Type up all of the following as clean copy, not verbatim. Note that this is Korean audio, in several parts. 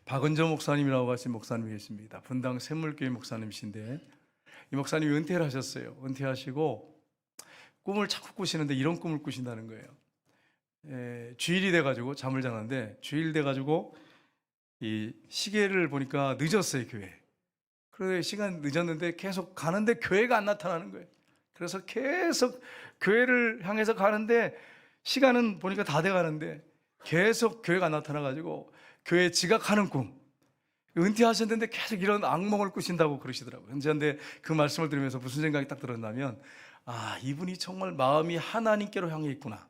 박은정 목사님이라고 하신 목사님이 계십니다. 분당 샘물교회 목사님이신데 이 목사님이 은퇴를 하셨어요. 은퇴하시고 꿈을 자꾸 꾸시는데 이런 꿈을 꾸신다는 거예요. 주일이 돼가지고 잠을 자는데 주일 돼가지고 이 시계를 보니까 늦었어요, 교회. 그래 시간 늦었는데 계속 가는데 교회가 안 나타나는 거예요. 그래서 계속 교회를 향해서 가는데 시간은 보니까 다 돼가는데 계속 교회가 안 나타나가지고 교회에 지각하는 꿈. 은퇴하셨는데 계속 이런 악몽을 꾸신다고 그러시더라고요. 그런데 그 말씀을 들으면서 무슨 생각이 딱 들었냐면, 이분이 정말 마음이 하나님께로 향해 있구나.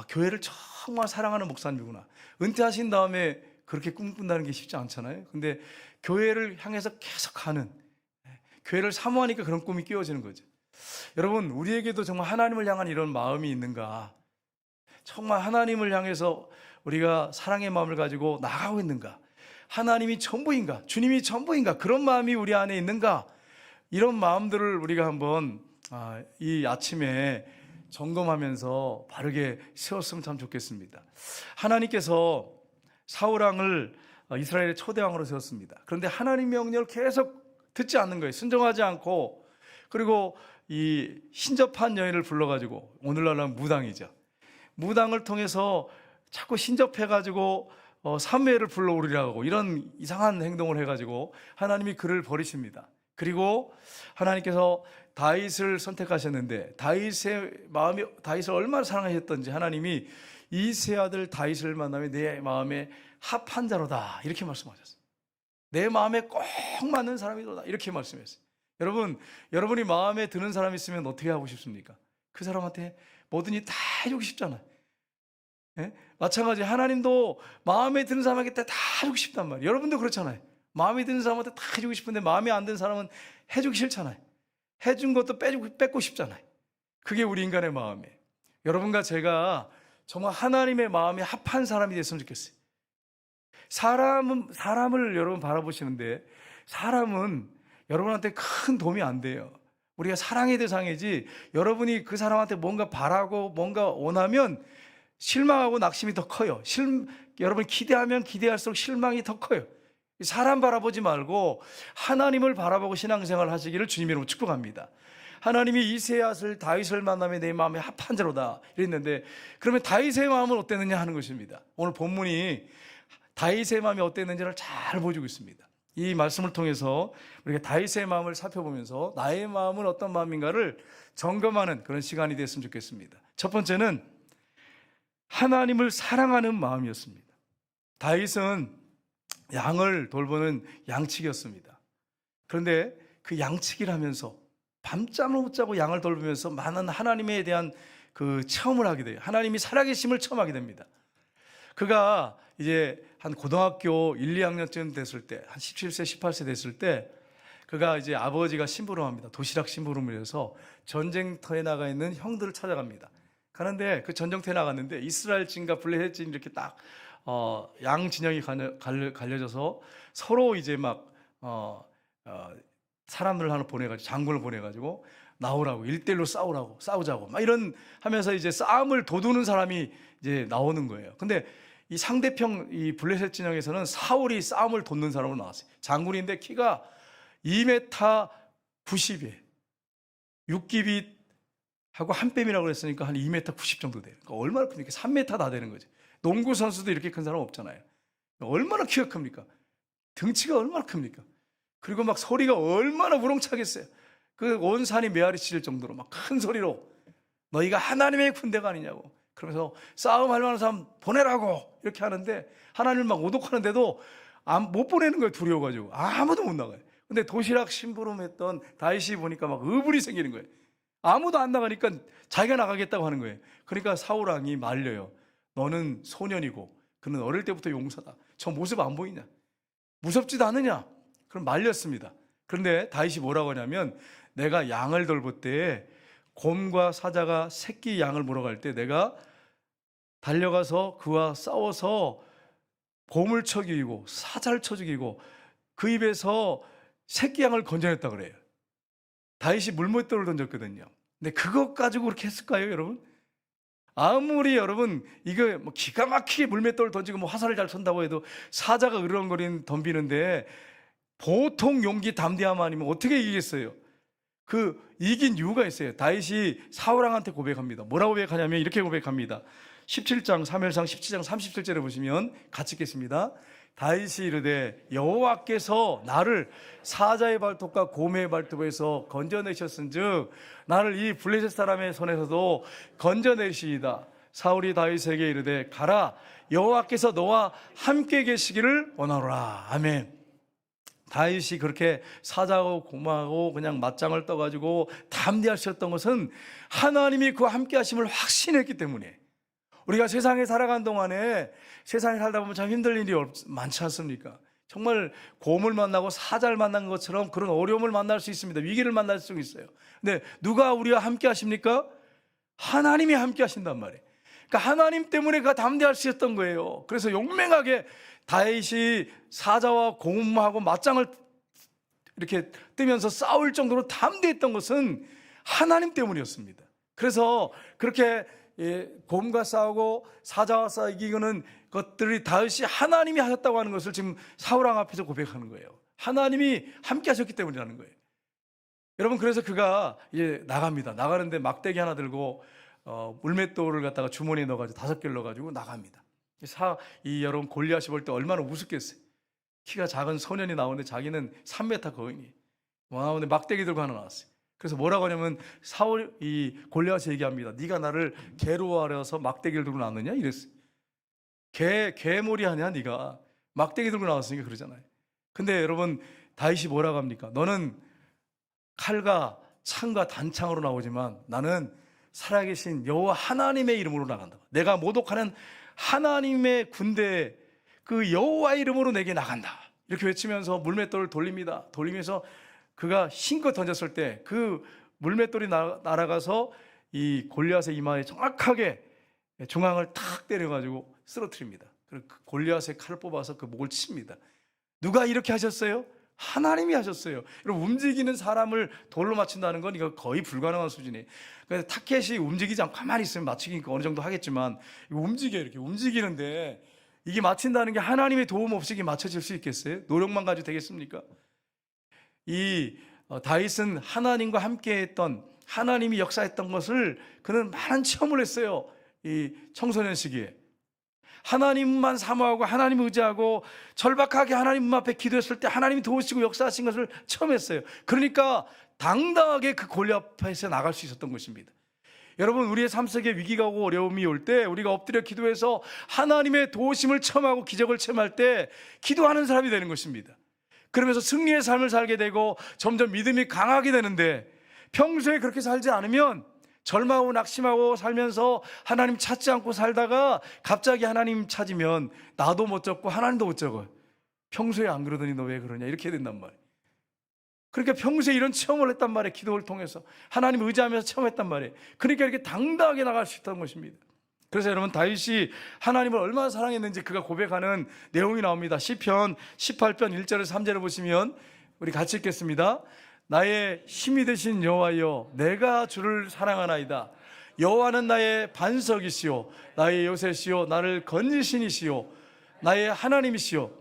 교회를 정말 사랑하는 목사님이구나. 은퇴하신 다음에 그렇게 꿈꾼다는 게 쉽지 않잖아요. 근데 교회를 향해서 계속 가는, 교회를 사모하니까 그런 꿈이 끼워지는 거죠. 여러분, 우리에게도 정말 하나님을 향한 이런 마음이 있는가? 정말 하나님을 향해서 우리가 사랑의 마음을 가지고 나가고 있는가? 하나님이 전부인가? 주님이 전부인가? 그런 마음이 우리 안에 있는가? 이런 마음들을 우리가 한번 이 아침에 점검하면서 바르게 세웠으면 참 좋겠습니다. 하나님께서 사울왕을 이스라엘의 초대왕으로 세웠습니다. 그런데 하나님 명령을 계속 듣지 않는 거예요. 순종하지 않고, 그리고 이 신접한 여인을 불러가지고, 오늘날은 무당이죠. 무당을 통해서 자꾸 신접해가지고 사무엘을 불러오리라고 이런 이상한 행동을 해가지고 하나님이 그를 버리십니다. 그리고 하나님께서 다윗을 선택하셨는데 다윗을 얼마나 사랑하셨던지 하나님이 이 세 아들 다윗을 만나면 내 마음에 합한 자로다 이렇게 말씀하셨어요. 내 마음에 꼭 맞는 사람이로다 이렇게 말씀했어요. 여러분이 마음에 드는 사람이 있으면 어떻게 하고 싶습니까? 그 사람한테 뭐든지 다 해주고 싶잖아요. 예? 마찬가지 하나님도 마음에 드는 사람에게 다 해주고 싶단 말이에요. 여러분도 그렇잖아요. 마음에 드는 사람한테 다 해주고 싶은데 마음에 안 드는 사람은 해주기 싫잖아요. 해준 것도 뺏고 싶잖아요. 그게 우리 인간의 마음이에요. 여러분과 제가 정말 하나님의 마음에 합한 사람이 됐으면 좋겠어요. 사람을 여러분 바라보시는데 사람은 여러분한테 큰 도움이 안 돼요. 우리가 사랑의 대상이지 여러분이 그 사람한테 뭔가 바라고 뭔가 원하면 실망하고 낙심이 더 커요. 여러분이 기대하면 기대할수록 실망이 더 커요. 사람 바라보지 말고 하나님을 바라보고 신앙생활 하시기를 주님의 이름으로 축복합니다. 하나님이 이세앗을 다윗을 만나며 내 마음에 합한 자로다 이랬는데, 그러면 다윗의 마음은 어땠느냐 하는 것입니다. 오늘 본문이 다윗의 마음이 어땠는지를 잘 보여주고 있습니다. 이 말씀을 통해서 우리가 다윗의 마음을 살펴보면서 나의 마음은 어떤 마음인가를 점검하는 그런 시간이 됐으면 좋겠습니다. 첫 번째는 하나님을 사랑하는 마음이었습니다. 다윗은 양을 돌보는 양치기였습니다. 그런데 그 양치기를 하면서 밤잠을 못 자고 양을 돌보면서 많은 하나님에 대한 그 체험을 하게 돼요. 하나님이 살아계심을 체험하게 됩니다. 그가 이제 한 고등학교 1, 2학년쯤 됐을 때, 한 17세, 18세 됐을 때, 그가 이제 아버지가 심부름합니다. 도시락 심부름을 해서 전쟁터에 나가 있는 형들을 찾아갑니다. 가는데 그 전쟁터에 나갔는데 이스라엘진과 블레셋진 이렇게 딱 양 진영이 갈려져서 서로 이제 막 사람들 하나 보내가지고 장군을 보내가지고 나오라고 1대1로 싸우자고 막 이런 하면서 이제 싸움을 도두는 사람이 이제 나오는 거예요. 근데 이 상대편 이 블레셋 진영에서는 사울이 싸움을 돕는 사람으로 나왔어요. 장군인데 키가 2m 90이에요. 6기빗 하고 한 뺨이라고 그랬으니까 한 2m 90 정도 돼요. 그러니까 얼마나 큽니까? 3m 다 되는 거죠. 농구 선수도 이렇게 큰 사람 없잖아요. 얼마나 키가 큽니까? 등치가 얼마나 큽니까? 그리고 막 소리가 얼마나 우렁차겠어요. 그 온 산이 메아리 칠 정도로 막 큰 소리로 너희가 하나님의 군대가 아니냐고, 그러면서 싸움할 만한 사람 보내라고 이렇게 하는데 하나님을 막 오독하는데도 못 보내는 거예요. 두려워가지고 아무도 못 나가요. 근데 도시락 심부름했던 다윗이 보니까 막 의불이 생기는 거예요. 아무도 안 나가니까 자기가 나가겠다고 하는 거예요. 그러니까 사울왕이 말려요. 너는 소년이고 그는 어릴 때부터 용사다. 저 모습 안 보이냐? 무섭지도 않느냐? 그럼 말렸습니다. 그런데 다윗이 뭐라고 하냐면, 내가 양을 돌볼 때 곰과 사자가 새끼 양을 물어갈 때 내가 달려가서 그와 싸워서 곰을 쳐 죽이고 사자를 쳐 죽이고 그 입에서 새끼 양을 건져냈다 그래요. 다윗이 물못돌을 던졌거든요. 근데 그것 가지고 그렇게 했을까요, 여러분? 아무리 여러분 이거 뭐 기가 막히게 물맷돌을 던지고 뭐 화살을 잘 쏜다고 해도 사자가 으르렁거리는 덤비는데 보통 용기 담대함 아니면 어떻게 이기겠어요? 그 이긴 이유가 있어요. 다윗이 사울왕한테 고백합니다. 뭐라고 고백하냐면 이렇게 고백합니다. 17장 사무엘상 17장 37절에 보시면 같이 읽겠습니다. 다윗이 이르되 여호와께서 나를 사자의 발톱과 곰의 발톱에서 건져내셨은즉 나를 이 블레셋 사람의 손에서도 건져내시이다. 사울이 다윗에게 이르되 가라, 여호와께서 너와 함께 계시기를 원하노라. 아멘. 다윗이 그렇게 사자하고 곰하고 그냥 맞짱을 떠가지고 담대하셨던 것은 하나님이 그와 함께 하심을 확신했기 때문에. 우리가 세상에 살아간 동안에 세상에 살다 보면 참 힘들 일이 많지 않습니까? 정말 곰을 만나고 사자를 만난 것처럼 그런 어려움을 만날 수 있습니다. 위기를 만날 수 있어요. 근데 누가 우리와 함께 하십니까? 하나님이 함께 하신단 말이에요. 그러니까 하나님 때문에 그가 담대할 수 있었던 거예요. 그래서 용맹하게 다윗이 사자와 곰하고 맞짱을 이렇게 뜨면서 싸울 정도로 담대했던 것은 하나님 때문이었습니다. 그래서 그렇게 곰과 싸우고 사자와 싸우고 이기는 것들이 다윗이 하나님이 하셨다고 하는 것을 지금 사울왕 앞에서 고백하는 거예요. 하나님이 함께 하셨기 때문이라는 거예요. 여러분, 그래서 그가 이제 나갑니다. 나가는데 막대기 하나 들고 물맷돌을 갖다가 주머니에 넣어가지고 5개를 넣어가지고 나갑니다. 여러분, 골리앗이 볼 때 얼마나 우습겠어요. 키가 작은 소년이 나오는데 자기는 3m 거인이 나오는데 막대기 들고 하나 나왔어요. 그래서 뭐라고 하냐면 골리앗이 얘기합니다. 네가 나를 개로 하려서 막대기를 들고 나왔느냐 이랬어요. 개몰이 하냐 네가 막대기 들고 나왔으니까 그러잖아요. 근데 여러분, 다윗이 뭐라고 합니까? 너는 칼과 창과 단창으로 나오지만 나는 살아계신 여호와 하나님의 이름으로 나간다. 내가 모독하는 하나님의 군대 그 여호와의 이름으로 내게 나간다. 이렇게 외치면서 물맷돌을 돌립니다. 돌리면서 그가 힘껏 던졌을 때 그 물맷돌이 날아가서 이 골리앗의 이마에 정확하게 중앙을 탁 때려가지고 쓰러뜨립니다. 그리고 그 골리앗의 칼을 뽑아서 그 목을 칩니다. 누가 이렇게 하셨어요? 하나님이 하셨어요. 여러분, 움직이는 사람을 돌로 맞춘다는 건 이거 거의 불가능한 수준이에요. 그래서 타켓이 움직이지 않고 가만히 있으면 맞추기니까 어느 정도 하겠지만 이거 움직여요. 이렇게 움직이는데 이게 맞춘다는 게 하나님의 도움 없이 이게 맞춰질 수 있겠어요? 노력만 가지고 되겠습니까? 다윗은 하나님과 함께했던, 하나님이 역사했던 것을 그는 많은 체험을 했어요. 이 청소년 시기에 하나님만 사모하고 하나님 의지하고 절박하게 하나님 앞에 기도했을 때 하나님이 도우시고 역사하신 것을 처음 했어요. 그러니까 당당하게 그 골리앗 앞에서 나갈 수 있었던 것입니다. 여러분, 우리의 삶 속에 위기가 오고 어려움이 올 때 우리가 엎드려 기도해서 하나님의 도우심을 체험하고 기적을 체험할 때 기도하는 사람이 되는 것입니다. 그러면서 승리의 삶을 살게 되고 점점 믿음이 강하게 되는데, 평소에 그렇게 살지 않으면 절망하고 낙심하고 살면서 하나님 찾지 않고 살다가 갑자기 하나님 찾으면 나도 못 잡고 하나님도 못 잡아요. 평소에 안 그러더니 너 왜 그러냐 이렇게 된단 말이에요. 그러니까 평소에 이런 체험을 했단 말이에요. 기도를 통해서 하나님 의지하면서 체험했단 말이에요. 그러니까 이렇게 당당하게 나갈 수 있다는 것입니다. 그래서 여러분, 다윗이 하나님을 얼마나 사랑했는지 그가 고백하는 내용이 나옵니다. 시편 18편 1절에서 3절을 보시면 우리 같이 읽겠습니다. 나의 힘이 되신 여호와여, 내가 주를 사랑하나이다. 여호와는 나의 반석이시오, 나의 요새시오, 나를 건지신 이시오, 나의 하나님이시오,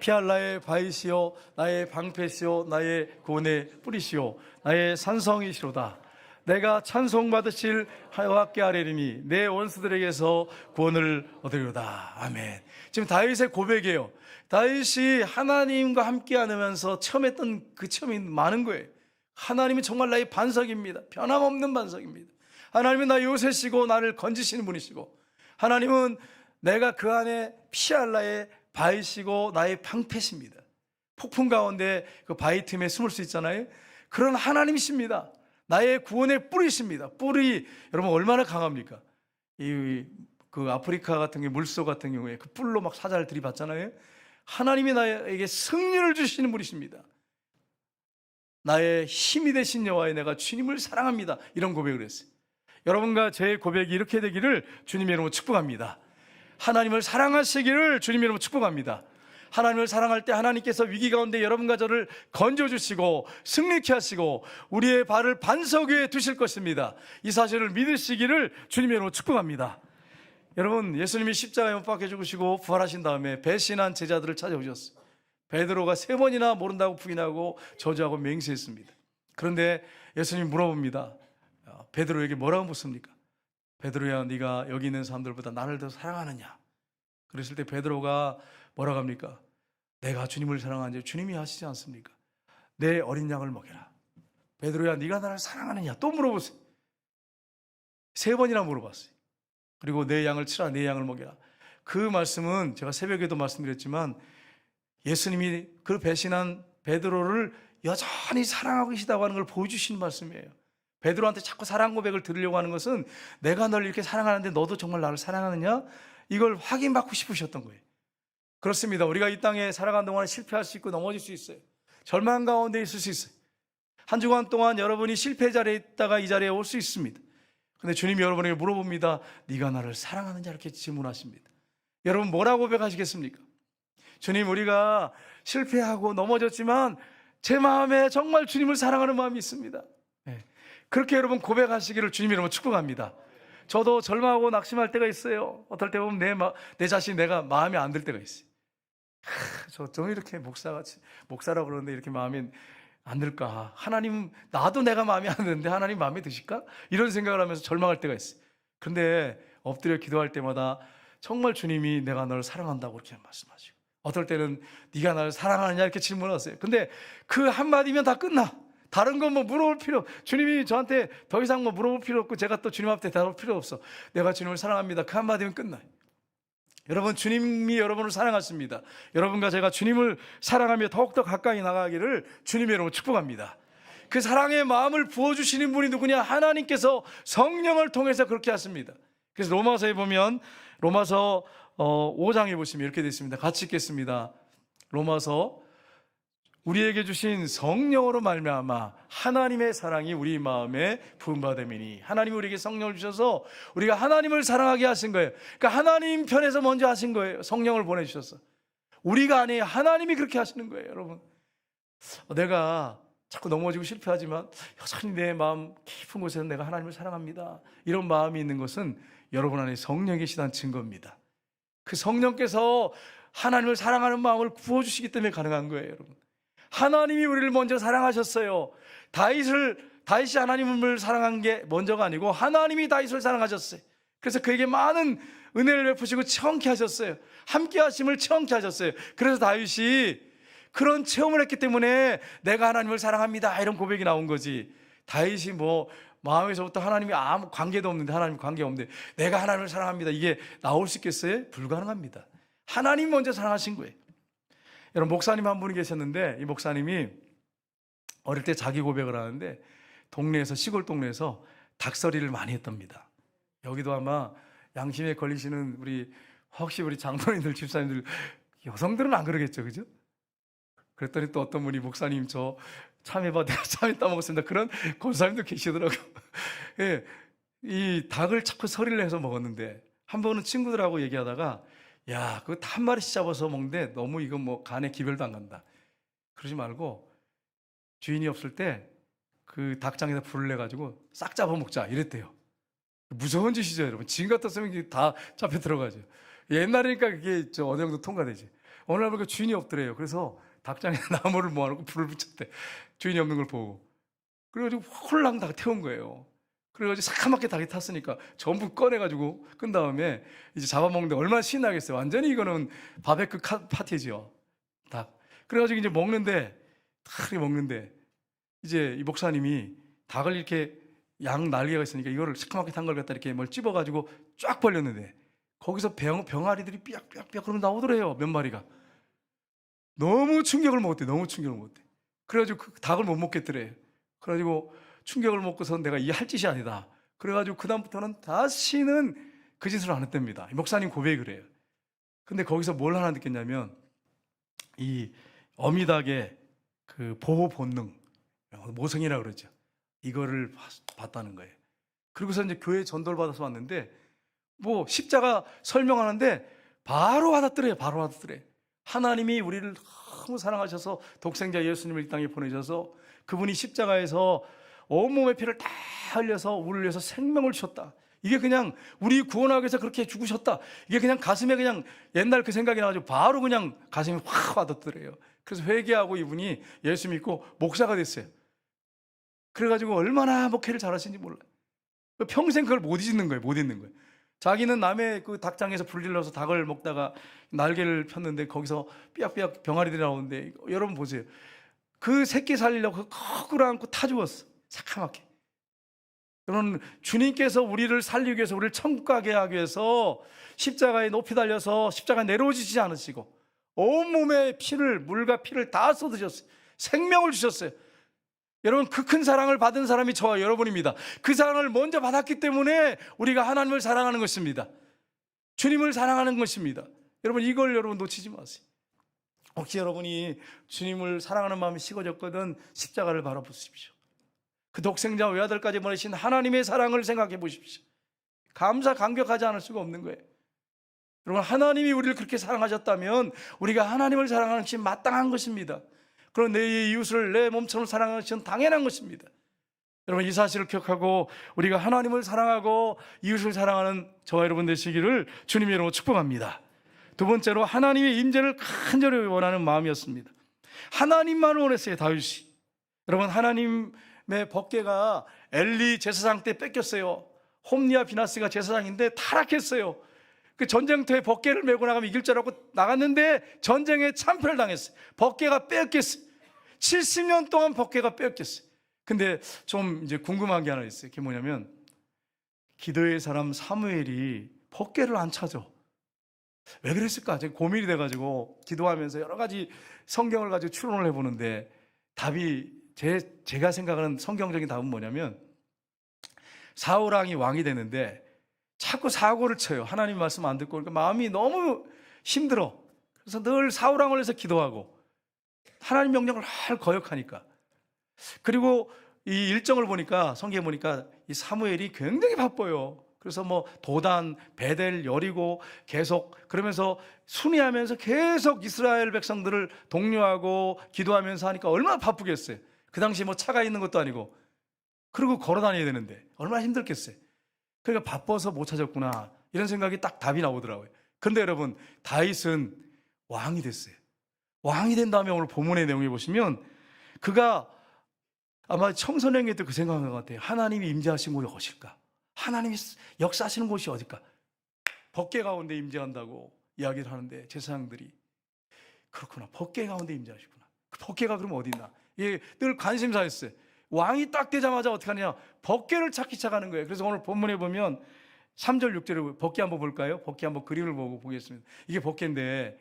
피할 나의 바위시오, 나의 방패시오, 나의 구원의 뿌리시오, 나의 산성이시로다. 내가 찬송받으실 여호와께 아뢰리니 내 원수들에게서 구원을 얻으리로다. 아멘. 지금 다윗의 고백이에요. 다윗이 하나님과 함께 하면서 체험했던 그 체험이 많은 거예요. 하나님이 정말 나의 반석입니다. 변함없는 반석입니다. 하나님은 나의 요새시고 나를 건지시는 분이시고, 하나님은 내가 그 안에 피할 나의 바위시고 나의 방패십니다. 폭풍 가운데 그 바위 틈에 숨을 수 있잖아요. 그런 하나님이십니다. 나의 구원의 뿌리십니다. 뿌리, 여러분 얼마나 강합니까? 그 아프리카 같은 게 물소 같은 경우에 그 뿔로 막 사자를 들이받잖아요. 하나님이 나에게 승리를 주시는 분이십니다. 나의 힘이 되신 여호와여, 내가 주님을 사랑합니다. 이런 고백을 했어요. 여러분과 제 고백이 이렇게 되기를 주님의 이름으로 축복합니다. 하나님을 사랑하시기를 주님의 이름으로 축복합니다. 하나님을 사랑할 때 하나님께서 위기 가운데 여러분과 저를 건져주시고 승리케 하시고 우리의 발을 반석 위에 두실 것입니다. 이 사실을 믿으시기를 주님의 이름으로 축복합니다. 여러분, 예수님이 십자가에 못 박혀 죽으시고 부활하신 다음에 배신한 제자들을 찾아오셨어요. 베드로가 3번이나 모른다고 부인하고 저주하고 맹세했습니다. 그런데 예수님이 물어봅니다. 베드로에게 뭐라고 묻습니까? 베드로야, 네가 여기 있는 사람들보다 나를 더 사랑하느냐? 그랬을 때 베드로가 뭐라고 합니까? 내가 주님을 사랑하는지 주님이 하시지 않습니까? 내 어린 양을 먹여라. 베드로야, 네가 나를 사랑하느냐? 또 물어보세요. 3번이나 물어봤어요. 그리고 내 양을 치라, 내 양을 먹여라. 그 말씀은 제가 새벽에도 말씀드렸지만 예수님이 그 배신한 베드로를 여전히 사랑하고 계시다고 하는 걸 보여주시는 말씀이에요. 베드로한테 자꾸 사랑 고백을 들으려고 하는 것은 내가 널 이렇게 사랑하는데 너도 정말 나를 사랑하느냐? 이걸 확인받고 싶으셨던 거예요. 그렇습니다. 우리가 이 땅에 살아가는 동안에 실패할 수 있고 넘어질 수 있어요. 절망 가운데 있을 수 있어요. 한 주간 동안 여러분이 실패 자리에 있다가 이 자리에 올 수 있습니다. 근데 주님이 여러분에게 물어봅니다. 네가 나를 사랑하느냐? 이렇게 질문하십니다. 여러분 뭐라고 고백하시겠습니까? 주님, 우리가 실패하고 넘어졌지만 제 마음에 정말 주님을 사랑하는 마음이 있습니다. 그렇게 여러분 고백하시기를 주님 이름으로 축복합니다. 저도 절망하고 낙심할 때가 있어요. 어떨 때 보면 내 자신 내가 마음에 안 들 때가 있어요. 저 이렇게 목사라고 그러는데 이렇게 마음에 안 들까? 하나님, 나도 내가 마음에 안 드는데 하나님 마음에 드실까? 이런 생각을 하면서 절망할 때가 있어요. 근데 엎드려 기도할 때마다 정말 주님이 내가 널 사랑한다고 그렇게 말씀하시고, 어떨 때는 네가 나를 사랑하느냐 이렇게 질문하세요. 근데 그 한마디면 다 끝나. 다른 건 뭐 물어볼 필요, 주님이 저한테 더 이상 뭐 물어볼 필요 없고 제가 또 주님 앞에 대답할 필요 없어. 내가 주님을 사랑합니다. 그 한마디면 끝나요. 여러분, 주님이 여러분을 사랑하십니다. 여러분과 제가 주님을 사랑하며 더욱더 가까이 나가기를 주님의 이름으로 축복합니다. 그 사랑의 마음을 부어주시는 분이 누구냐? 하나님께서 성령을 통해서 그렇게 하십니다. 그래서 로마서에 보면 로마서 5장에 보시면 이렇게 되어 있습니다. 같이 읽겠습니다. 로마서, 우리에게 주신 성령으로 말미암아 하나님의 사랑이 우리 마음에 부음받음이니, 하나님이 우리에게 성령을 주셔서 우리가 하나님을 사랑하게 하신 거예요. 그러니까 하나님 편에서 먼저 하신 거예요. 성령을 보내주셔서. 우리가 아니에요. 하나님이 그렇게 하시는 거예요. 여러분, 내가 자꾸 넘어지고 실패하지만 여전히 내 마음 깊은 곳에서 내가 하나님을 사랑합니다, 이런 마음이 있는 것은 여러분 안에 성령이 계시다는 증거입니다. 그 성령께서 하나님을 사랑하는 마음을 부어주시기 때문에 가능한 거예요. 여러분, 하나님이 우리를 먼저 사랑하셨어요. 다윗이 하나님을 사랑한 게 먼저가 아니고 하나님이 다윗을 사랑하셨어요. 그래서 그에게 많은 은혜를 베푸시고 체험케 하셨어요. 함께 하심을 체험케 하셨어요. 그래서 다윗이 그런 체험을 했기 때문에 내가 하나님을 사랑합니다, 이런 고백이 나온 거지. 다윗이 뭐 마음에서부터 하나님이 아무 관계도 없는데, 하나님 관계 없는데 내가 하나님을 사랑합니다, 이게 나올 수 있겠어요? 불가능합니다. 하나님 먼저 사랑하신 거예요. 여러분, 목사님 한 분이 계셨는데 이 목사님이 어릴 때 자기 고백을 하는데 동네에서, 시골 동네에서 닭서리를 많이 했답니다. 여기도 아마 양심에 걸리시는 혹시 우리 장로님들, 집사님들, 여성들은 안 그러겠죠, 그죠? 그랬더니 또 어떤 분이 목사님 저 참외봐, 내가 참외 따먹었습니다, 그런 권사님도 계시더라고요. 예, 이 닭을 자꾸 서리를 해서 먹었는데 한 번은 친구들하고 얘기하다가 야, 그거 한 마리씩 잡아서 먹는데 너무 이거 뭐 간에 기별도 안 간다, 그러지 말고 주인이 없을 때 그 닭장에다 불을 내가지고 싹 잡아먹자 이랬대요. 무서운 짓이죠, 여러분. 지금 같았으면 이게 다 잡혀 들어가죠. 옛날이니까 그게 어느 정도 통과되지. 어느 날 보니까 주인이 없더래요. 그래서 닭장에 나무를 모아놓고 불을 붙였대. 주인이 없는 걸 보고. 그래가지고 홀랑 다 태운 거예요. 그래가지고 새카맣게 닭이 탔으니까 전부 꺼내가지고 끈 다음에 이제 잡아먹는데 얼마나 신나겠어요. 완전히 이거는 바베큐 파티죠, 닭. 그래가지고 이제 먹는데 이제 이 목사님이 닭을 이렇게 양 날개가 있으니까 이거를 새카맣게 탄 걸 갖다 이렇게 뭘 찝어가지고 쫙 벌렸는데 거기서 병아리들이 삐약삐약삐약 그러면 나오더래요, 몇 마리가. 너무 충격을 먹었대. 그래가지고 그 닭을 못 먹겠더래. 그래가지고 충격을 먹고서 내가 이 할 짓이 아니다. 그래가지고 그다음부터는 다시는 그 짓을 안 했답니다. 목사님 고백이 그래요. 근데 거기서 뭘 하나 느꼈냐면 이 어미닭의 그 보호 본능, 모성이라고 그러죠. 이거를 봤다는 거예요. 그리고서 이제 교회 전도를 받아서 왔는데 뭐 십자가 설명하는데 바로 와닿더래요. 하나님이 우리를 너무 사랑하셔서 독생자 예수님을 이 땅에 보내셔서 그분이 십자가에서 온몸의 피를 다 흘려서 우리를 위해서 생명을 주셨다. 이게 그냥 우리 구원하기 위해서 그렇게 죽으셨다. 이게 그냥 가슴에 그냥 옛날 그 생각이 나가지고 바로 그냥 가슴이 확 와닿더래요. 그래서 회개하고 이분이 예수 믿고 목사가 됐어요. 그래가지고 얼마나 목회를 잘하시는지 몰라요. 평생 그걸 못 잊는 거예요. 못 잊는 거예요. 자기는 남의 그 닭장에서 불질러서 닭을 먹다가 날개를 폈는데 거기서 삐약삐약 병아리들이 나오는데 여러분 보세요. 그 새끼 살리려고 거꾸로 안고 타 죽었어. 새카맣게. 여러분, 주님께서 우리를 살리기 위해서 우리를 천국 가게 하기 위해서 십자가에 높이 달려서 십자가에 내려오시지 않으시고 온몸에 피를, 물과 피를 다 쏟으셨어요. 생명을 주셨어요. 여러분, 그 큰 사랑을 받은 사람이 저와 여러분입니다. 그 사랑을 먼저 받았기 때문에 우리가 하나님을 사랑하는 것입니다. 주님을 사랑하는 것입니다. 여러분, 이걸 여러분 놓치지 마세요. 혹시 여러분이 주님을 사랑하는 마음이 식어졌거든 십자가를 바라보십시오. 그 독생자 외아들까지 보내신 하나님의 사랑을 생각해 보십시오. 감격하지 않을 수가 없는 거예요. 여러분, 하나님이 우리를 그렇게 사랑하셨다면 우리가 하나님을 사랑하는 것이 마땅한 것입니다. 그럼 내 이웃을 내 몸처럼 사랑하는 것은 당연한 것입니다. 여러분, 이 사실을 기억하고 우리가 하나님을 사랑하고 이웃을 사랑하는 저와 여러분 되시기를 주님의 이름으로 축복합니다. 두 번째로 하나님의 임재를 간절히 원하는 마음이었습니다. 하나님만을 원했어요, 다윗이. 여러분, 하나님의 법궤가 엘리 제사장 때 뺏겼어요. 홈리와 비나스가 제사장인데 타락했어요. 그 전쟁터에 법궤를 메고 나가면 이길 줄 알고 나갔는데 전쟁에 참패를 당했어요. 법궤가 뺏겼어요. 70년 동안 법궤가 뺏겼어요. 근데 좀 이제 궁금한 게 하나 있어요. 그게 뭐냐면 기도의 사람 사무엘이 법궤를 안 찾아. 왜 그랬을까? 제가 고민이 돼가지고 기도하면서 여러 가지 성경을 가지고 추론을 해보는데 답이 제가 생각하는 성경적인 답은 뭐냐면 사울 왕이 왕이 되는데 자꾸 사고를 쳐요. 하나님 말씀 안 듣고. 그러니까 마음이 너무 힘들어. 그래서 늘 사울 왕을 위해서 기도하고 하나님 명령을 할 거역하니까. 그리고 이 일정을 보니까 성경에 보니까 이 사무엘이 굉장히 바빠요. 그래서 뭐 도단, 베델, 여리고 계속 그러면서 순회하면서 계속 이스라엘 백성들을 독려하고 기도하면서 하니까 얼마나 바쁘겠어요. 그 당시 뭐 차가 있는 것도 아니고. 그리고 걸어 다녀야 되는데 얼마나 힘들겠어요. 그러니까 바빠서 못 찾았구나 이런 생각이 딱 답이 나오더라고요. 그런데 여러분, 다윗은 왕이 됐어요. 왕이 된 다음에 오늘 본문의 내용에 보시면 그가 아마 청소년기 때 그 생각한 것 같아요. 하나님이 임재하신 곳이 어딜까? 하나님이 역사하시는 곳이 어딜까? 법궤 가운데 임재한다고 이야기를 하는데 제사장들이 그렇구나, 법궤 가운데 임재하시구나. 그 법궤가 그럼 어디 있나? 이게 늘 관심사였어요. 왕이 딱 되자마자 어떻게 하냐? 법궤를 찾기 시작하는 거예요. 그래서 오늘 본문에 보면 3절 6절에 법궤 한번 볼까요? 법궤 한번 그림을 보고 보겠습니다. 이게 법궤인데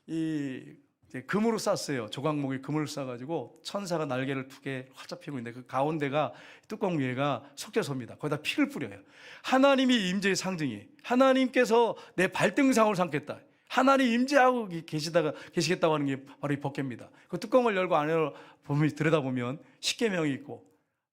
이제 금으로 쌌어요. 조각목에 금을 싸가지고 천사가 날개를 두 개 활짝 펴고 있는데 그 가운데가 뚜껑 위에가 속죄소입니다. 거기다 피를 뿌려요. 하나님이 임재의 상징이, 하나님께서 내 발등상을 삼겠다. 하나님 임재하고 계시겠다고 하는 게 바로 이 법궤입니다. 그 뚜껑을 열고 안으로 들여다보면 십계명이 있고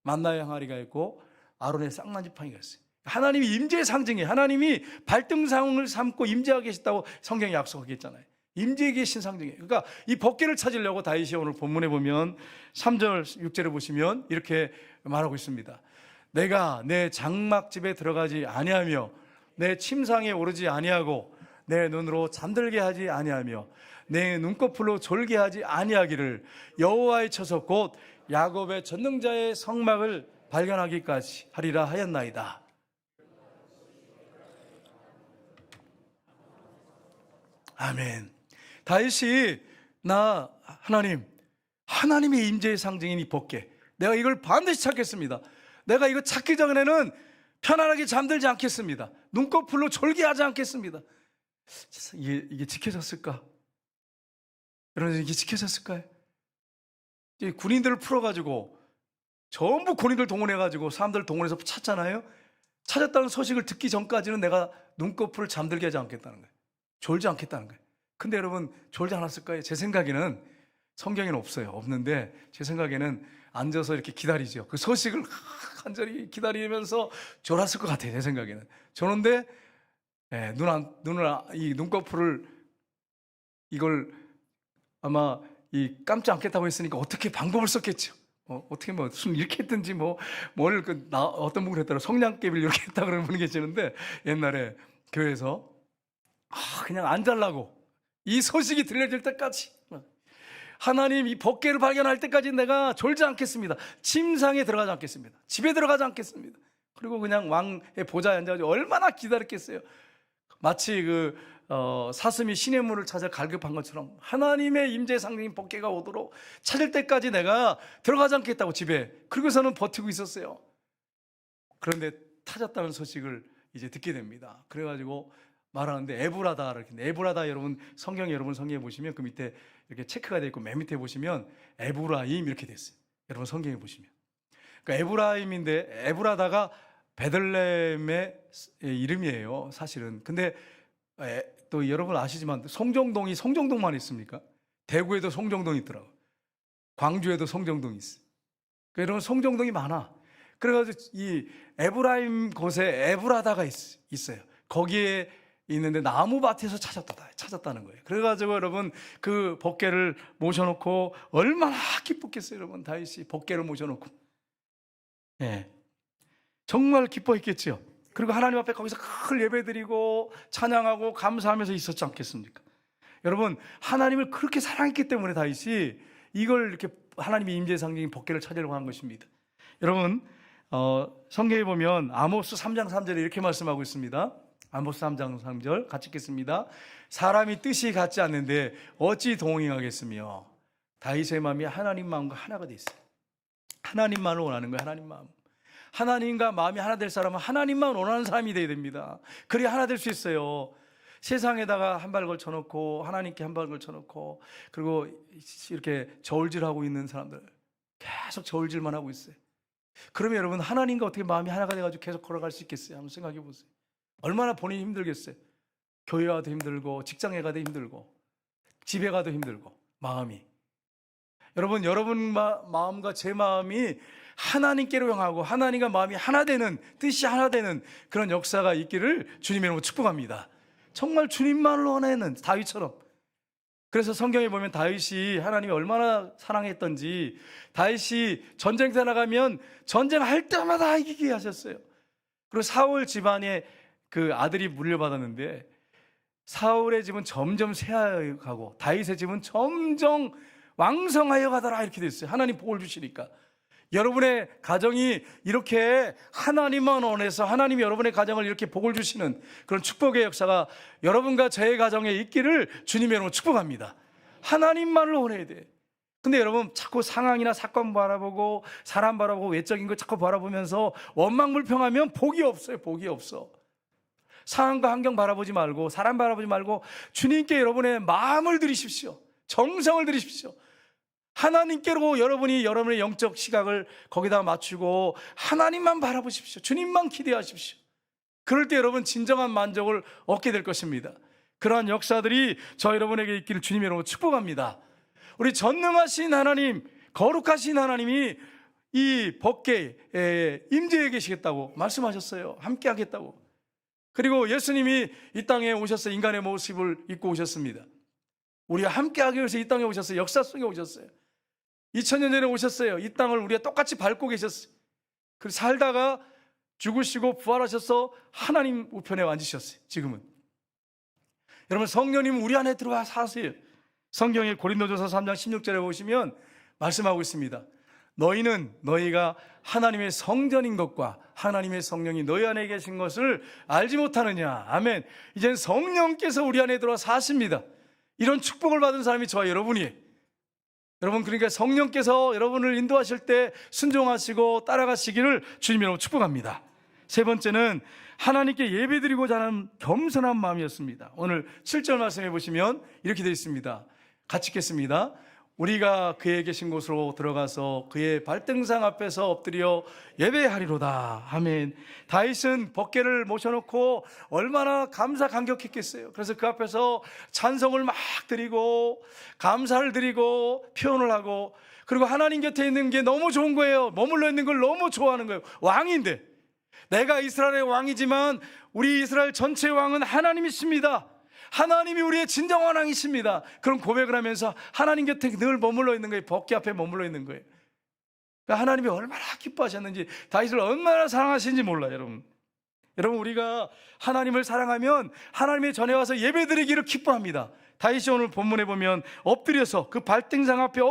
만나의 항아리가 있고 아론의 쌍난지팡이가 있어요. 하나님이 임재의 상징이에요. 하나님이 발등상을 삼고 임재하고 계시다고 성경이 약속하겠잖아요. 임재에 계신 상징이에요. 그러니까 이 법궤를 찾으려고 다윗이 오늘 본문에 보면 3절 6절에 보시면 이렇게 말하고 있습니다. 내가 내 장막집에 들어가지 아니하며 내 침상에 오르지 아니하고 내 눈으로 잠들게 하지 아니하며 내 눈꺼풀로 졸게 하지 아니하기를 여호와의 처소 곧 야곱의 전능자의 성막을 발견하기까지 하리라 하였나이다. 아멘. 다윗이 하나님의 임재의 상징인 이 법궤, 내가 이걸 반드시 찾겠습니다. 내가 이거 찾기 전에는 편안하게 잠들지 않겠습니다. 눈꺼풀로 졸게하지 않겠습니다. 이게 지켜졌을까? 여러분, 이게 지켜졌을까요? 군인들을 풀어가지고 전부 군인들 동원해가지고 사람들 동원해서 찾잖아요. 찾았다는 소식을 듣기 전까지는 내가 눈꺼풀을 잠들게 하지 않겠다는 거예요. 졸지 않겠다는 거예요. 근데 여러분, 졸지 않았을까요? 제 생각에는 성경에는 없어요. 없는데 제 생각에는 앉아서 이렇게 기다리죠. 그 소식을 간절히 기다리면서 졸았을 것 같아요. 제 생각에는. 졸는데 이 눈꺼풀을 이걸 아마 이 감지 않겠다고 했으니까 어떻게 방법을 썼겠죠. 어떻게 뭐 이렇게 했든지 어떤 분이 했더라 성냥개비를 이렇게 했다 그러는 분이 계시는데 옛날에 교회에서 그냥 안 잘라고 이 소식이 들려질 때까지 하나님 이 법궤를 발견할 때까지 내가 졸지 않겠습니다. 침상에 들어가지 않겠습니다. 집에 들어가지 않겠습니다. 그리고 그냥 왕의 보좌에 앉아가지고 얼마나 기다렸겠어요. 마치 사슴이 시냇물을 찾아 갈급한 것처럼 하나님의 임재 상징인 법궤가 오도록 찾을 때까지 내가 들어가지 않겠다고 집에. 그리고서는 버티고 있었어요. 그런데 찾았다는 소식을 이제 듣게 됩니다. 그래가지고 말하는데 에브라다 이렇게. 에브라다 여러분 성경에 보시면 그 밑에 이렇게 체크가 되어 있고 맨 밑에 보시면 에브라임 이렇게 됐어요. 여러분 성경에 보시면. 그러니까 에브라임인데 에브라다가 베들레헴의 이름이에요, 사실은. 근데 또 여러분 아시지만 송정동이 송정동만 있습니까? 대구에도 송정동이 있더라고요. 광주에도 송정동이 있어요. 그러니까 여러분 송정동이 많아. 그래가지고 이 에브라임 곳에 에브라다가 있어요. 거기에 있는데 나무밭에서 찾았다는 거예요. 그래가지고 여러분 그 법궤를 모셔놓고 얼마나 기뻤겠어요. 여러분 다윗이 법궤를 모셔놓고 정말 기뻐했겠죠. 그리고 하나님 앞에 거기서 큰 예배드리고 찬양하고 감사하면서 있었지 않겠습니까? 여러분 하나님을 그렇게 사랑했기 때문에 다윗이 이걸 이렇게 하나님의 임재의 상징인 법궤를 찾으려고 한 것입니다. 여러분 성경에 보면 아모스 3장 3절에 이렇게 말씀하고 있습니다. 아모스 3장 3절 같이 읽겠습니다. 사람이 뜻이 같지 않는데 어찌 동행하겠으며. 다윗의 마음이 하나님 마음과 하나가 돼 있어요. 하나님만을 원하는 거예요. 하나님 마음. 하나님과 마음이 하나 될 사람은 하나님만 원하는 사람이 돼야 됩니다. 그래야 하나 될 수 있어요. 세상에다가 한 발 걸쳐놓고 하나님께 한 발 걸쳐놓고 그리고 이렇게 저울질하고 있는 사람들 계속 저울질만 하고 있어요. 그러면 여러분 하나님과 어떻게 마음이 하나가 돼가지고 계속 걸어갈 수 있겠어요? 한번 생각해 보세요. 얼마나 본인이 힘들겠어요. 교회 가도 힘들고 직장에 가도 힘들고 집에 가도 힘들고 마음이. 여러분 마음과 제 마음이 하나님께로 향하고 하나님과 마음이 하나 되는, 뜻이 하나 되는 그런 역사가 있기를 주님의 이름으로 축복합니다. 정말 주님만을 원하는 다윗처럼. 그래서 성경에 보면 다윗이 하나님이 얼마나 사랑했던지 다윗이 전쟁터 나가면 전쟁할 때마다 이기게 하셨어요. 그리고 사울 집안에 그 아들이 물려받았는데 사울의 집은 점점 쇠하여 가고 다윗의 집은 점점 왕성하여 가더라 이렇게 됐어요. 하나님 복을 주시니까. 여러분의 가정이 이렇게 하나님만 원해서 하나님이 여러분의 가정을 이렇게 복을 주시는 그런 축복의 역사가 여러분과 저의 가정에 있기를 주님의 이름으로 축복합니다. 하나님만을 원해야 돼. 근데 여러분 자꾸 상황이나 사건 바라보고 사람 바라보고 외적인 거 자꾸 바라보면서 원망불평하면 복이 없어요. 복이 없어. 상황과 환경 바라보지 말고 사람 바라보지 말고 주님께 여러분의 마음을 드리십시오. 정성을 드리십시오. 하나님께로 여러분의 영적 시각을 거기다 맞추고 하나님만 바라보십시오. 주님만 기대하십시오. 그럴 때 여러분 진정한 만족을 얻게 될 것입니다. 그러한 역사들이 저 여러분에게 있기를 주님의 이름으로 축복합니다. 우리 전능하신 하나님, 거룩하신 하나님이 이 법궤에 임재해 계시겠다고 말씀하셨어요. 함께 하겠다고. 그리고 예수님이 이 땅에 오셨어요. 인간의 모습을 입고 오셨습니다. 우리와 함께 하기 위해서 이 땅에 오셨어요. 역사 속에 오셨어요. 2000년 전에 오셨어요. 이 땅을 우리가 똑같이 밟고 계셨어요. 그리고 살다가 죽으시고 부활하셔서 하나님 우편에 앉으셨어요. 지금은 여러분 성령님은 우리 안에 들어와 사세요. 성경의 고린도전서 3장 16절에 보시면 말씀하고 있습니다. 너희가 하나님의 성전인 것과 하나님의 성령이 너희 안에 계신 것을 알지 못하느냐. 아멘. 이젠 성령께서 우리 안에 들어와 사십니다. 이런 축복을 받은 사람이 저와 여러분이에요. 여러분 그러니까 성령께서 여러분을 인도하실 때 순종하시고 따라가시기를 주님으로 축복합니다. 세 번째는 하나님께 예배드리고자 하는 겸손한 마음이었습니다. 오늘 7절 말씀해 보시면 이렇게 되어 있습니다. 같이 읽겠습니다. 우리가 그의 계신 곳으로 들어가서 그의 발등상 앞에서 엎드려 예배하리로다. 아멘. 다윗은 법궤를 모셔놓고 얼마나 감격했겠어요. 그래서 그 앞에서 찬송을 막 드리고 감사를 드리고 표현을 하고 그리고 하나님 곁에 있는 게 너무 좋은 거예요. 머물러 있는 걸 너무 좋아하는 거예요. 왕인데 내가 이스라엘의 왕이지만 우리 이스라엘 전체의 왕은 하나님이십니다. 하나님이 우리의 진정한 왕이십니다. 그런 고백을 하면서 하나님 곁에 늘 머물러 있는 거예요. 법궤 앞에 머물러 있는 거예요. 그러니까 하나님이 얼마나 기뻐하셨는지, 다윗을 얼마나 사랑하시는지 몰라요, 여러분. 여러분, 우리가 하나님을 사랑하면 하나님의 전에 와서 예배드리기를 기뻐합니다. 다윗이 오늘 본문에 보면 엎드려서 그 발등상 앞에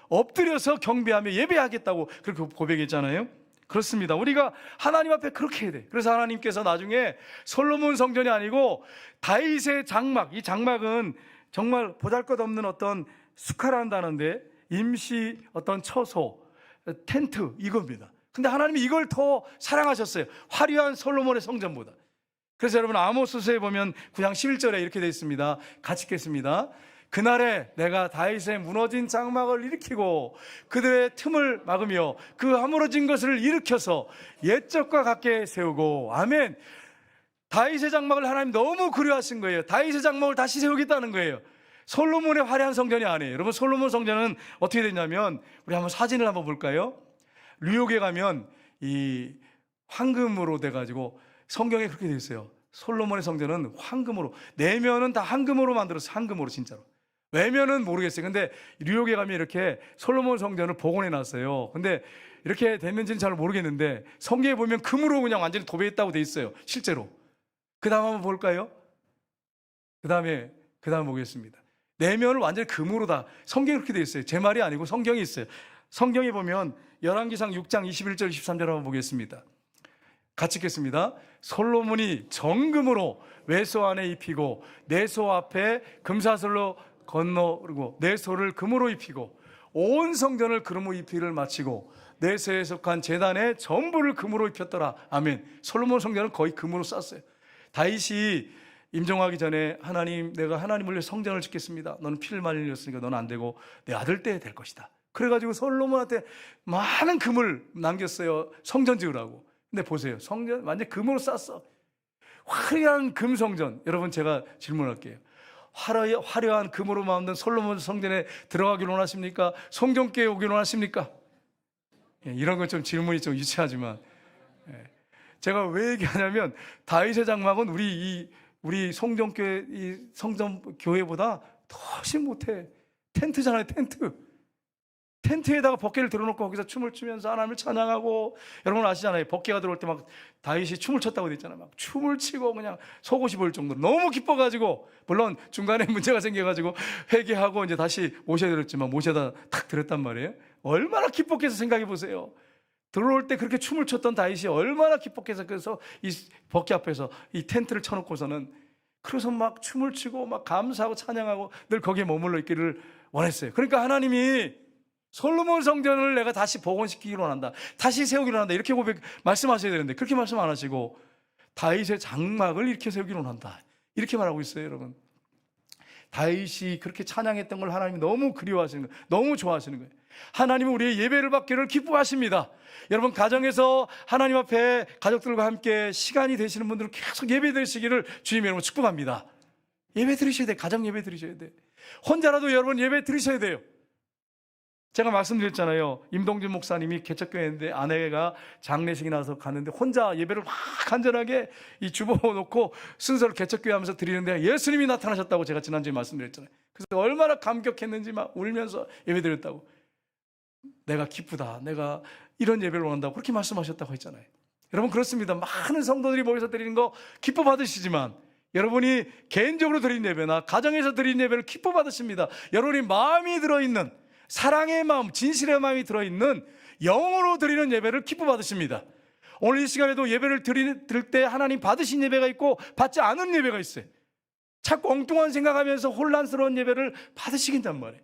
엎드려서 경배하며 예배하겠다고 그렇게 고백했잖아요. 그렇습니다. 우리가 하나님 앞에 그렇게 해야 돼. 그래서 하나님께서 나중에 솔로몬 성전이 아니고 다윗의 장막, 이 장막은 정말 보잘것없는 어떤 수카라는 단어인데 임시 어떤 처소, 텐트, 이겁니다. 근데 하나님이 이걸 더 사랑하셨어요. 화려한 솔로몬의 성전보다. 그래서 여러분, 아모스서에 보면 9장 11절에 이렇게 되어 있습니다. 같이 읽겠습니다. 그날에 내가 다윗의 무너진 장막을 일으키고 그들의 틈을 막으며 그 허물어진 것을 일으켜서 옛적과 같게 세우고. 아멘. 다윗의 장막을 하나님 너무 그리워하신 거예요. 다윗의 장막을 다시 세우겠다는 거예요. 솔로몬의 화려한 성전이 아니에요. 여러분, 솔로몬 성전은 어떻게 됐냐면, 우리 한번 사진을 한번 볼까요? 뉴욕에 가면 이 황금으로 돼가지고 성경에 그렇게 되어 있어요. 솔로몬의 성전은 황금으로, 내면은 다 황금으로 만들었어요. 황금으로, 진짜로. 외면은 모르겠어요. 근데 뉴욕에 가면 이렇게 솔로몬 성전을 복원해 놨어요. 근데 이렇게 됐는지는 잘 모르겠는데 성경에 보면 금으로 그냥 완전히 도배했다고 돼 있어요, 실제로. 그 다음 한번 볼까요? 그 다음 보겠습니다. 내면을 완전히 금으로 다, 성경에 그렇게 돼 있어요. 제 말이 아니고 성경이 있어요. 성경에 보면 열왕기상 6장 21절 23절 한번 보겠습니다. 같이 읽겠습니다. 솔로몬이 정금으로 외소 안에 입히고 내소 앞에 금사슬로 건너르고 내소를 금으로 입히고 온 성전을 금으로 입히를 마치고 내소에 속한 제단에 전부를 금으로 입혔더라. 아멘. 솔로몬 성전은 거의 금으로 쌌어요. 다윗이 임종하기 전에, 하나님, 내가 하나님을 위해 성전을 짓겠습니다. 너는 피를 많이 흘렸으니까 너는 안 되고 내 아들 때 될 것이다. 그래가지고 솔로몬한테 많은 금을 남겼어요, 성전 지으라고. 근데 보세요, 성전 완전 금으로 쌌어. 화려한 금성전. 여러분, 제가 질문할게요. 화려한 금으로 만든 솔로몬 성전에 들어가길 원하십니까? 성전교회 오길 원하십니까? 이런 건 좀 질문이 좀 유치하지만, 제가 왜 얘기하냐면, 다윗의 장막은 우리 성전교회, 이 성전교회보다 훨씬 못해. 텐트잖아요, 텐트에다가 법궤를 들어놓고 거기서 춤을 추면서 하나님을 찬양하고. 여러분 아시잖아요, 법궤가 들어올 때 막 다윗이 춤을 췄다고 그랬잖아요. 막 춤을 추고 그냥 속옷이 보일 정도로 너무 기뻐가지고, 물론 중간에 문제가 생겨가지고 회개하고 이제 다시 모셔드렸지만 모셔다 탁 드렸단 말이에요. 얼마나 기뻤겠어, 생각해 보세요. 들어올 때 그렇게 춤을 췄던 다윗이 얼마나 기뻤겠어. 그래서 이 법궤 앞에서 이 텐트를 쳐놓고서는, 그래서 막 춤을 추고 막 감사하고 찬양하고 늘 거기에 머물러 있기를 원했어요. 그러니까 하나님이 솔로몬 성전을 내가 다시 복원시키기로 한다, 다시 세우기로 한다, 이렇게 말씀하셔야 되는데 그렇게 말씀 안 하시고 다윗의 장막을 이렇게 세우기로 한다, 이렇게 말하고 있어요. 여러분, 다윗이 그렇게 찬양했던 걸 하나님이 너무 그리워하시는 거예요. 너무 좋아하시는 거예요. 하나님은 우리의 예배를 받기를 기뻐하십니다. 여러분, 가정에서 하나님 앞에 가족들과 함께 시간이 되시는 분들은 계속 예배 드리시기를 주님 여러분 축복합니다. 예배 드리셔야 돼요. 가정 예배 드리셔야 돼요. 혼자라도 여러분 예배 드리셔야 돼요. 제가 말씀드렸잖아요. 임동준 목사님이 개척교회인데 아내가 장례식이 나서 갔는데 혼자 예배를 막 간절하게 이 주보 놓고 순서를 개척교회 하면서 드리는데 예수님이 나타나셨다고 제가 지난주에 말씀드렸잖아요. 그래서 얼마나 감격했는지 막 울면서 예배 드렸다고. 내가 기쁘다, 내가 이런 예배를 원한다고 그렇게 말씀하셨다고 했잖아요. 여러분, 그렇습니다. 많은 성도들이 모여서 드리는 거 기뻐 받으시지만 여러분이 개인적으로 드린 예배나 가정에서 드린 예배를 기뻐 받으십니다. 여러분이 마음이 들어있는, 사랑의 마음, 진실의 마음이 들어있는 영으로 드리는 예배를 기뻐 받으십니다. 오늘 이 시간에도 예배를 드릴 때 하나님 받으신 예배가 있고 받지 않은 예배가 있어요. 자꾸 엉뚱한 생각하면서 혼란스러운 예배를 받으시긴단 말이에요.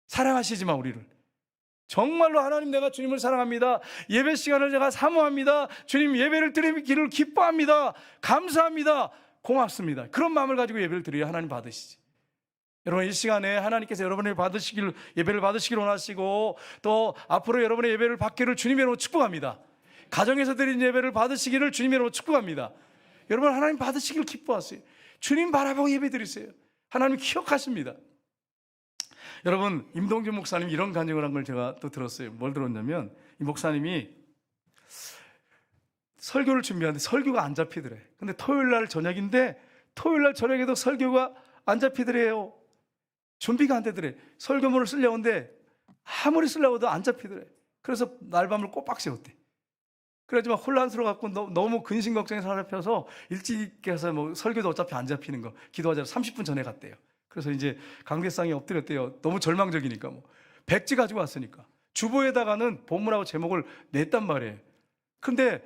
사랑하시지만 우리를 정말로 하나님, 내가 주님을 사랑합니다, 예배 시간을 제가 사모합니다, 주님 예배를 드리기를 기뻐합니다, 감사합니다, 고맙습니다, 그런 마음을 가지고 예배를 드려야 하나님 받으시지. 여러분, 이 시간에 하나님께서 여러분의 예배를 받으시길 원하시고 또 앞으로 여러분의 예배를 받기를 주님의 이름으로 축복합니다. 가정에서 드린 예배를 받으시기를 주님의 이름으로 축복합니다. 여러분, 하나님 받으시길 기뻐하세요. 주님 바라보고 예배 드리세요. 하나님 기억하십니다. 여러분, 임동준 목사님 이런 간증을 한 걸 제가 또 들었어요. 뭘 들었냐면, 이 목사님이 설교를 준비하는데 설교가 안 잡히더래. 근데 토요일 날 저녁인데 토요일 날 저녁에도 설교가 안 잡히더래요. 준비가 안 되더래. 설교문을 쓰려고 하는데 아무리 쓰려고 해도 안 잡히더래. 그래서 날밤을 꼬박 세웠대. 그래가지고 혼란스러워갖고 너무 근심 걱정이 사람펴서 일찍 가서 뭐 설교도 어차피 안 잡히는 거 기도하자 30분 전에 갔대요. 그래서 이제 강대상에 엎드렸대요. 너무 절망적이니까 뭐 백지 가지고 왔으니까 주보에다가는 본문하고 제목을 냈단 말이에요. 근데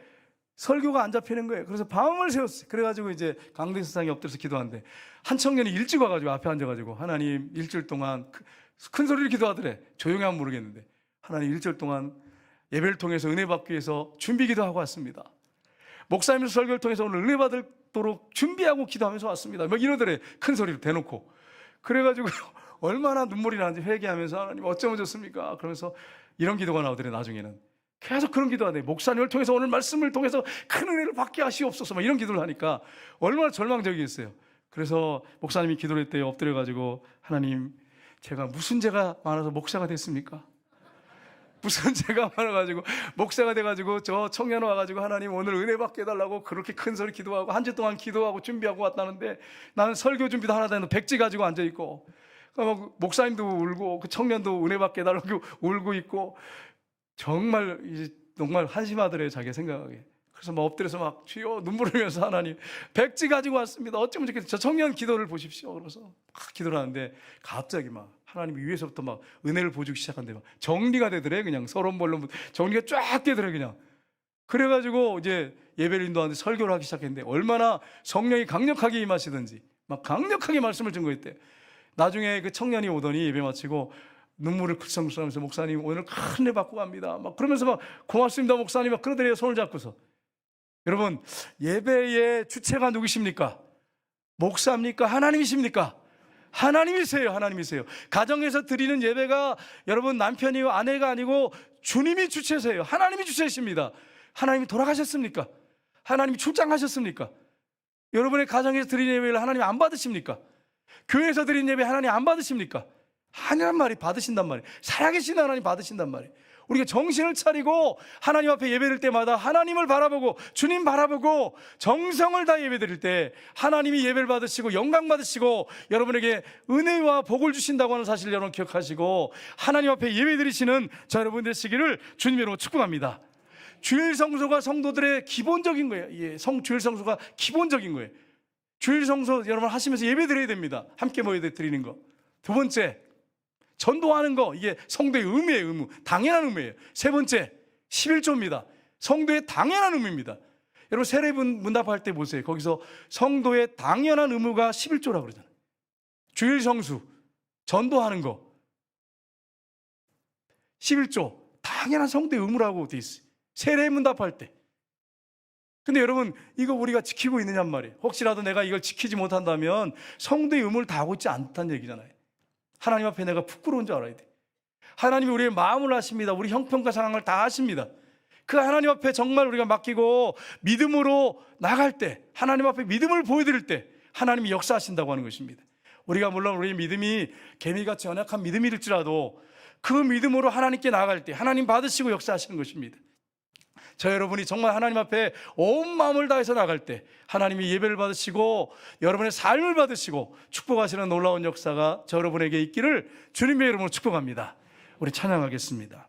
설교가 안 잡히는 거예요. 그래서 밤을 새웠어요. 그래가지고 이제 강대상에 엎드려서 기도하는데 한 청년이 일찍 와가지고 앞에 앉아가지고 하나님 일주일 동안 큰 소리를 기도하더래. 조용히 하면 모르겠는데 하나님 일주일 동안 예배를 통해서 은혜 받기 위해서 준비 기도하고 왔습니다. 목사님 설교를 통해서 오늘 은혜 받도록 준비하고 기도하면서 왔습니다. 막 이러더래. 큰 소리로 대놓고. 그래가지고 얼마나 눈물이 나는지 회개하면서 하나님 어쩌면 좋습니까? 그러면서 이런 기도가 나오더래. 나중에는 계속 그런 기도하네. 목사님을 통해서 오늘 말씀을 통해서 큰 은혜를 받게 하시옵소서. 막 이런 기도를 하니까 얼마나 절망적이겠어요. 그래서 목사님이 기도를 했대요. 엎드려가지고 하나님 제가 무슨 죄가 많아서 목사가 됐습니까? 무슨 죄가 많아가지고 목사가 돼가지고 저 청년 와가지고 하나님 오늘 은혜 받게 해달라고 그렇게 큰 소리 기도하고 한 주 동안 기도하고 준비하고 왔다는데 나는 설교 준비도 하나도 안 해도 백지 가지고 앉아있고 목사님도 울고 그 청년도 은혜 받게 해달라고 울고 있고 정말 한심하더래요. 자기가 생각하기에. 그래서 막 엎드려서 막 주여 눈물 흘리면서 하나님 백지 가지고 왔습니다. 어쩌면 좋겠어요. 저 청년 기도를 보십시오. 그래서 막 기도를 하는데 갑자기 막 하나님이 위에서부터 막 은혜를 보여주기 시작한대. 막 정리가 되더래. 그냥 서론벌로 정리가 쫙 되더래. 그냥 그래가지고 이제 예배를 인도하는데 설교를 하기 시작했는데 얼마나 성령이 강력하게 임하시든지 막 강력하게 말씀을 증거했대. 나중에 그 청년이 오더니 예배 마치고 눈물을 글썽글썽하면서 목사님 오늘 큰 은혜 받고 갑니다. 막 그러면서 막 고맙습니다 목사님 막 그러더래요. 손을 잡고서. 여러분 예배의 주체가 누구십니까? 목사입니까? 하나님이십니까? 하나님이세요. 하나님이세요. 가정에서 드리는 예배가 여러분 남편이요 아내가 아니고 주님이 주체세요. 하나님이 주체십니다. 하나님이 돌아가셨습니까? 하나님이 출장하셨습니까? 여러분의 가정에서 드리는 예배를 하나님 안 받으십니까? 교회에서 드리는 예배 하나님 안 받으십니까? 하나님 말이 받으신단 말이에요. 살아계신 하나님 받으신단 말이에요. 우리가 정신을 차리고 하나님 앞에 예배드릴 때마다 하나님을 바라보고 주님 바라보고 정성을 다해 예배드릴 때 하나님이 예배를 받으시고 영광 받으시고 여러분에게 은혜와 복을 주신다고 하는 사실을 여러분 기억하시고 하나님 앞에 예배드리시는 저 여러분 되시기를 주님으로 축복합니다. 주일 성소가 성도들의 기본적인 거예요. 예, 주일 성소가 기본적인 거예요. 주일 성소 여러분 하시면서 예배드려야 됩니다. 함께 모여 드리는 거. 두 번째 전도하는 거, 이게 성도의 의무예요. 의무, 당연한 의무예요. 세 번째 11조입니다. 성도의 당연한 의무입니다. 여러분 세례분 문답할 때 보세요. 거기서 성도의 당연한 의무가 11조라고 그러잖아요. 주일 성수, 전도하는 거 11조 당연한 성도의 의무라고 돼 있어요. 세례 문답할 때. 근데 여러분 이거 우리가 지키고 있느냔 말이에요. 혹시라도 내가 이걸 지키지 못한다면 성도의 의무를 다하고 있지 않다는 얘기잖아요. 하나님 앞에 내가 부끄러운 줄 알아야 돼. 하나님이 우리의 마음을 아십니다. 우리 형편과 상황을 다 아십니다. 그 하나님 앞에 정말 우리가 맡기고 믿음으로 나갈 때, 하나님 앞에 믿음을 보여드릴 때 하나님이 역사하신다고 하는 것입니다. 우리가 물론 우리의 믿음이 개미같이 연약한 믿음일지라도 그 믿음으로 하나님께 나아갈 때 하나님 받으시고 역사하시는 것입니다. 저 여러분이 정말 하나님 앞에 온 마음을 다해서 나갈 때 하나님이 예배를 받으시고 여러분의 삶을 받으시고 축복하시는 놀라운 역사가 저 여러분에게 있기를 주님의 이름으로 축복합니다. 우리 찬양하겠습니다.